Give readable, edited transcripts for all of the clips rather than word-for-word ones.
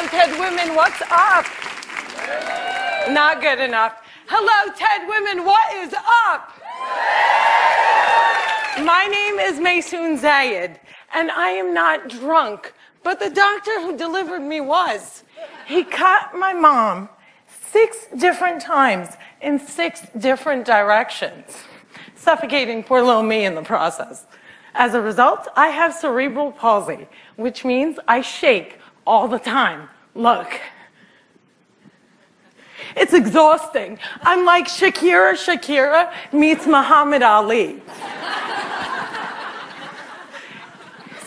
TED Women, what's up? Not good enough. Hello, TED Women, what is up? My name is Maysoon Zayed, and I am not drunk, but the doctor who delivered me was. He cut my mom 6 different times in 6 different directions, suffocating poor little me in the process. As a result, I have cerebral palsy, which means I shake all the time. Look. It's exhausting. I'm like Shakira meets Muhammad Ali.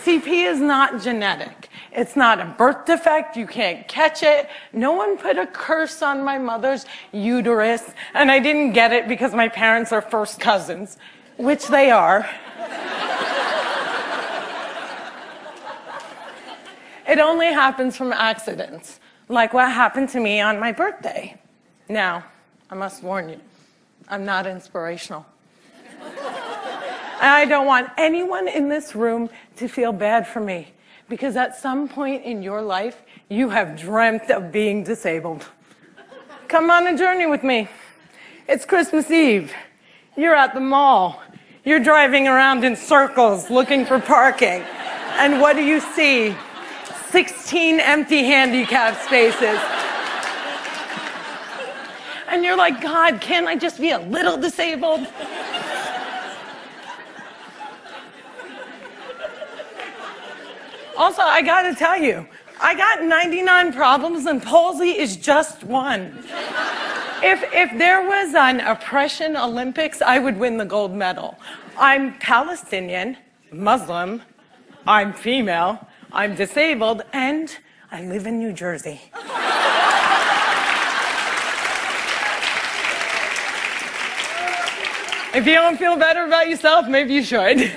CP is not genetic. It's not a birth defect. You can't catch it. No one put a curse on my mother's uterus, and I didn't get it because my parents are first cousins, which they are. It only happens from accidents, like what happened to me on my birthday. Now, I must warn you, I'm not inspirational. And I don't want anyone in this room to feel bad for me, because at some point in your life, you have dreamt of being disabled. Come on a journey with me. It's Christmas Eve. You're at the mall. You're driving around in circles looking for parking. And what do you see? 16 empty handicap spaces. And you're like, God, can't I just be a little disabled? Also, I gotta tell you, I got 99 problems and palsy is just one. If there was an oppression Olympics, I would win the gold medal. I'm Palestinian, Muslim, I'm female, I'm disabled, and I live in New Jersey. If you don't feel better about yourself, maybe you should.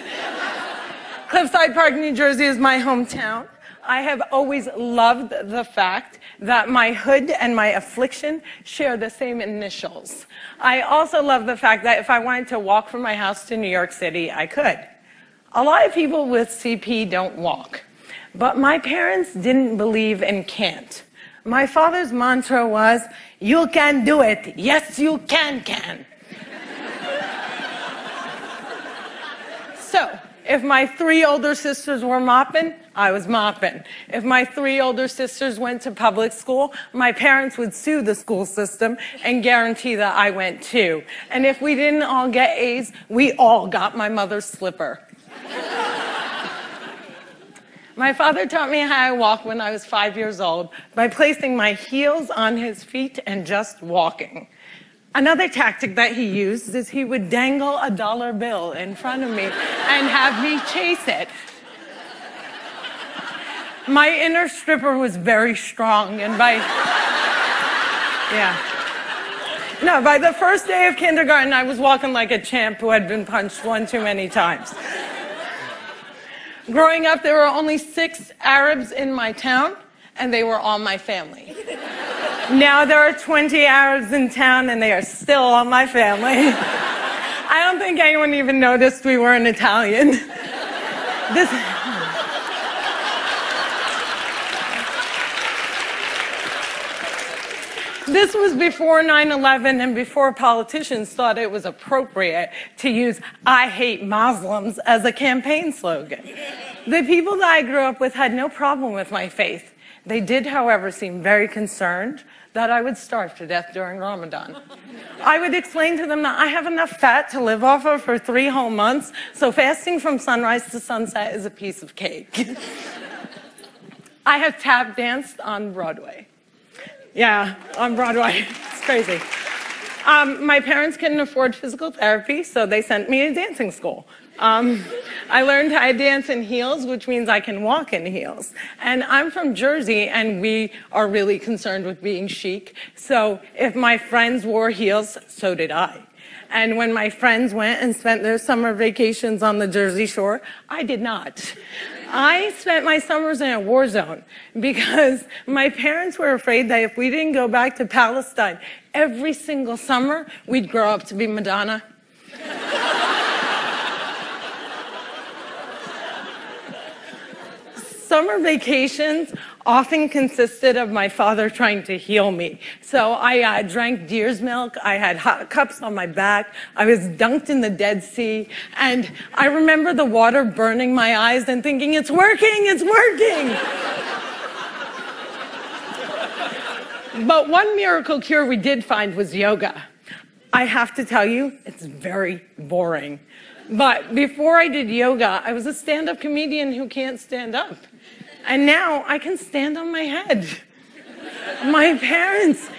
Cliffside Park, New Jersey is my hometown. I have always loved the fact that my hood and my affliction share the same initials. I also love the fact that if I wanted to walk from my house to New York City, I could. A lot of people with CP don't walk. But my parents didn't believe in can't. My father's mantra was, you can do it. Yes, you can. So, if my 3 older sisters were mopping, I was mopping. If my 3 older sisters went to public school, my parents would sue the school system and guarantee that I went too. And if we didn't all get A's, we all got my mother's slipper. My father taught me how I walk when I was 5 years old by placing my heels on his feet and just walking. Another tactic that he used is he would dangle a dollar bill in front of me and have me chase it. My inner stripper was very strong, and by the first day of kindergarten, I was walking like a champ who had been punched 1 too many times. Growing up, there were only 6 Arabs in my town, and they were all my family. Now there are 20 Arabs in town, and they are still all my family. I don't think anyone even noticed we weren't Italian. This was before 9/11 and before politicians thought it was appropriate to use "I hate Muslims" as a campaign slogan. The people that I grew up with had no problem with my faith. They did, however, seem very concerned that I would starve to death during Ramadan. I would explain to them that I have enough fat to live off of for 3 whole months, so fasting from sunrise to sunset is a piece of cake. I have tap danced on Broadway. Yeah, on Broadway. It's crazy. My parents couldn't afford physical therapy, so they sent me to dancing school. I learned how to dance in heels, which means I can walk in heels. And I'm from Jersey, and we are really concerned with being chic. So if my friends wore heels, so did I. And when my friends went and spent their summer vacations on the Jersey Shore, I did not. I spent my summers in a war zone because my parents were afraid that if we didn't go back to Palestine every single summer, we'd grow up to be Madonna. Summer vacations often consisted of my father trying to heal me. So I drank deer's milk, I had hot cups on my back, I was dunked in the Dead Sea, and I remember the water burning my eyes and thinking, it's working, it's working! But one miracle cure we did find was yoga. I have to tell you, it's very boring. But before I did yoga, I was a stand-up comedian who can't stand up. And now I can stand on my head. My parents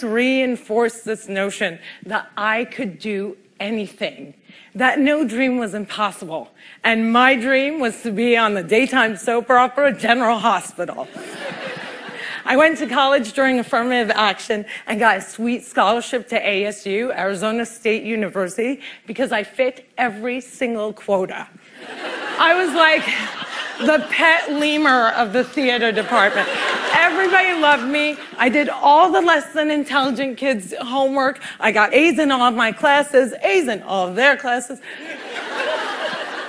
reinforced this notion that I could do anything, that no dream was impossible. And my dream was to be on the daytime soap opera General Hospital. I went to college during affirmative action and got a sweet scholarship to ASU, Arizona State University, because I fit every single quota. I was like the pet lemur of the theater department. Everybody loved me. I did all the less than intelligent kids' homework. I got A's in all of my classes, A's in all of their classes.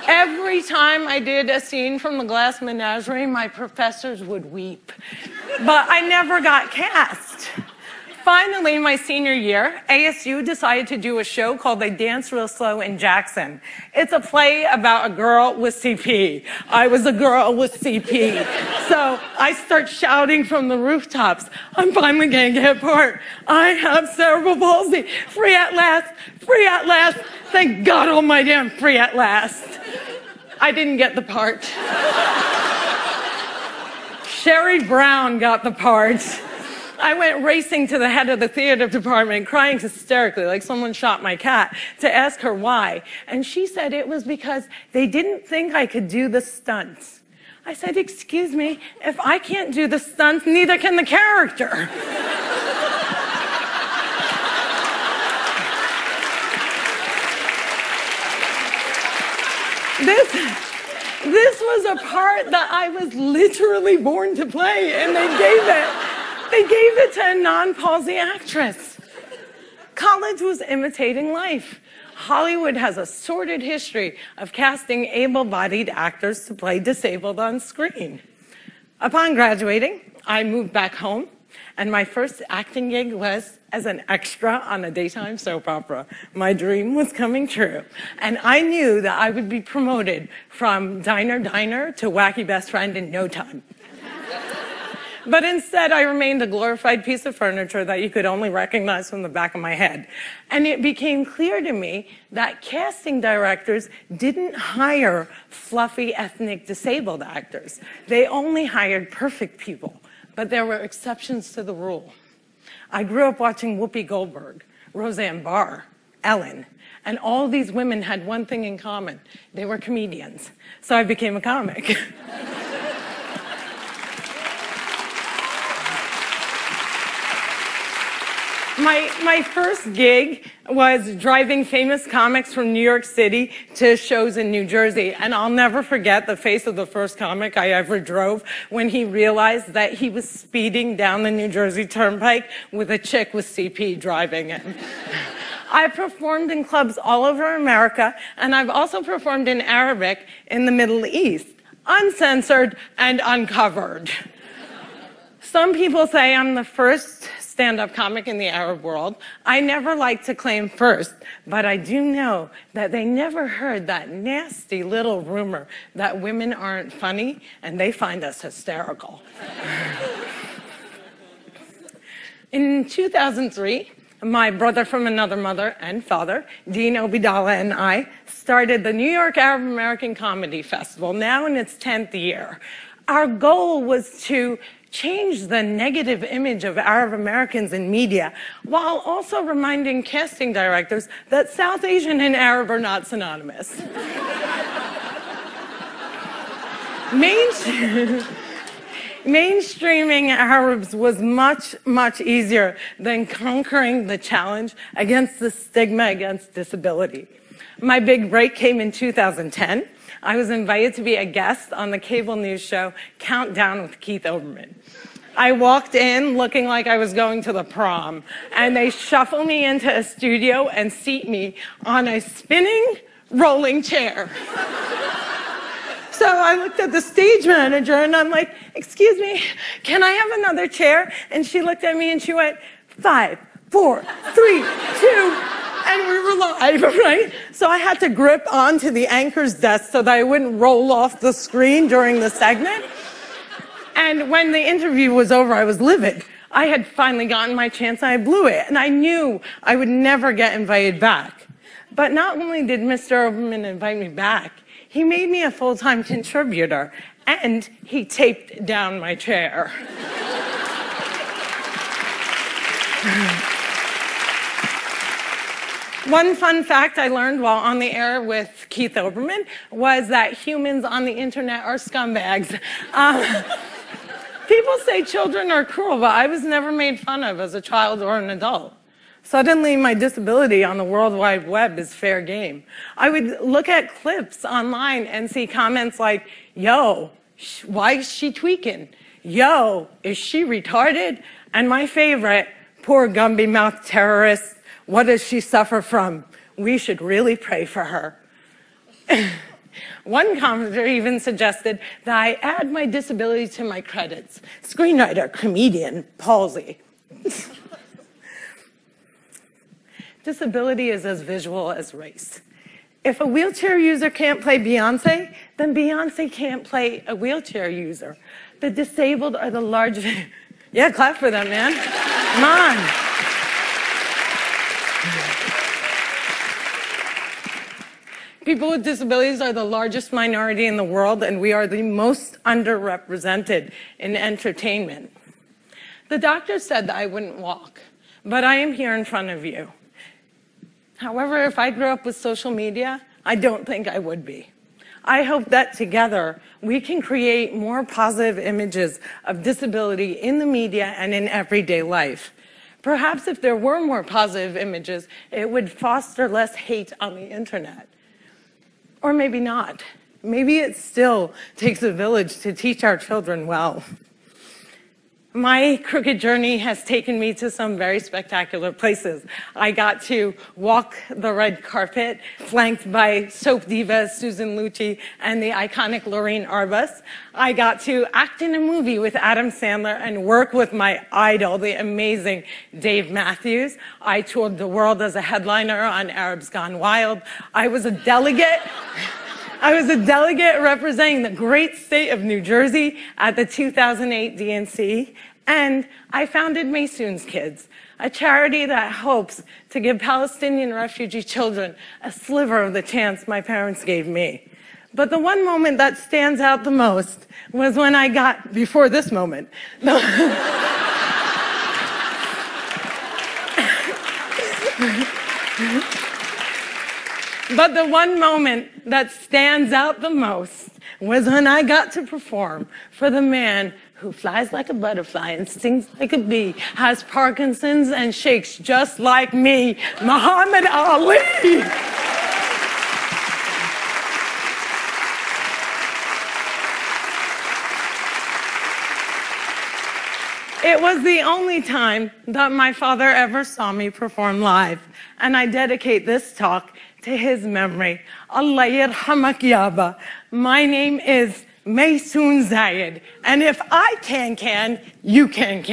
Every time I did a scene from The Glass Menagerie, my professors would weep. But I never got cast. Finally, my senior year, ASU decided to do a show called They Dance Real Slow in Jackson. It's a play about a girl with CP. I was a girl with CP. So I start shouting from the rooftops, I'm finally going to get a part. I have cerebral palsy. Free at last. Free at last. Thank God almighty I'm free at last. I didn't get the part. Sherry Brown got the part. I went racing to the head of the theater department, crying hysterically like someone shot my cat, to ask her why. And she said it was because they didn't think I could do the stunts. I said, excuse me, if I can't do the stunts, neither can the character. This was a part that I was literally born to play, and they gave it to a non-palsy actress. College was imitating life. Hollywood has a sordid history of casting able-bodied actors to play disabled on screen. Upon graduating, I moved back home, and my first acting gig was as an extra on a daytime soap opera. My dream was coming true, and I knew that I would be promoted from diner to wacky best friend in no time. But instead, I remained a glorified piece of furniture that you could only recognize from the back of my head. And it became clear to me that casting directors didn't hire fluffy ethnic disabled actors. They only hired perfect people. But there were exceptions to the rule. I grew up watching Whoopi Goldberg, Roseanne Barr, Ellen, and all these women had one thing in common. They were comedians. So I became a comic. My first gig was driving famous comics from New York City to shows in New Jersey. And I'll never forget the face of the first comic I ever drove when he realized that he was speeding down the New Jersey Turnpike with a chick with CP driving him. I performed in clubs all over America, and I've also performed in Arabic in the Middle East, uncensored and uncovered. Some people say I'm the first stand-up comic in the Arab world. I never like to claim first, but I do know that they never heard that nasty little rumor that women aren't funny and they find us hysterical. In 2003, my brother from another mother and father, Dean Obidala, and I started the New York Arab American Comedy Festival, now in its 10th year. Our goal was to change the negative image of Arab Americans in media, while also reminding casting directors that South Asian and Arab are not synonymous. Mainstreaming Arabs was much, much easier than conquering the challenge against the stigma against disability. My big break came in 2010. I was invited to be a guest on the cable news show Countdown with Keith Olbermann. I walked in looking like I was going to the prom, and they shuffle me into a studio and seat me on a spinning rolling chair. So I looked at the stage manager and I'm like, excuse me, can I have another chair? And she looked at me and she went, 5, 4, 3, 2, and we were live, right? So I had to grip onto the anchor's desk so that I wouldn't roll off the screen during the segment. And when the interview was over, I was livid. I had finally gotten my chance and I blew it. And I knew I would never get invited back. But not only did Mr. Oberman invite me back, he made me a full-time contributor and he taped down my chair. One fun fact I learned while on the air with Keith Oberman was that humans on the internet are scumbags. People say children are cruel, but I was never made fun of as a child or an adult. Suddenly, my disability on the World Wide Web is fair game. I would look at clips online and see comments like, yo, why is she tweaking? Yo, is she retarded? And my favorite, poor Gumby-mouthed terrorist, what does she suffer from? We should really pray for her. One commenter even suggested that I add my disability to my credits. Screenwriter, comedian, palsy. Disability is as visual as race. If a wheelchair user can't play Beyonce, then Beyonce can't play a wheelchair user. The disabled are the largest... Yeah, clap for them, man. Come on. People with disabilities are the largest minority in the world, and we are the most underrepresented in entertainment. The doctor said that I wouldn't walk, but I am here in front of you. However, if I grew up with social media, I don't think I would be. I hope that together we can create more positive images of disability in the media and in everyday life. Perhaps if there were more positive images, it would foster less hate on the internet. Or maybe not. Maybe it still takes a village to teach our children well. My crooked journey has taken me to some very spectacular places. I got to walk the red carpet, flanked by soap diva Susan Lucci and the iconic Lorraine Arbus. I got to act in a movie with Adam Sandler and work with my idol, the amazing Dave Matthews. I toured the world as a headliner on Arabs Gone Wild. I was a delegate representing the great state of New Jersey at the 2008 DNC, and I founded Maysoon's Kids, a charity that hopes to give Palestinian refugee children a sliver of the chance my parents gave me. But the one moment that stands out the most was when I got, before this moment, but the one moment that stands out the most was when I got to perform for the man who flies like a butterfly and stings like a bee, has Parkinson's and shakes just like me, Muhammad Ali. It was the only time that my father ever saw me perform live, and I dedicate this talk to his memory. Allah yarhamak yaba. My name is Maysoon Zayed, and if I can, you can.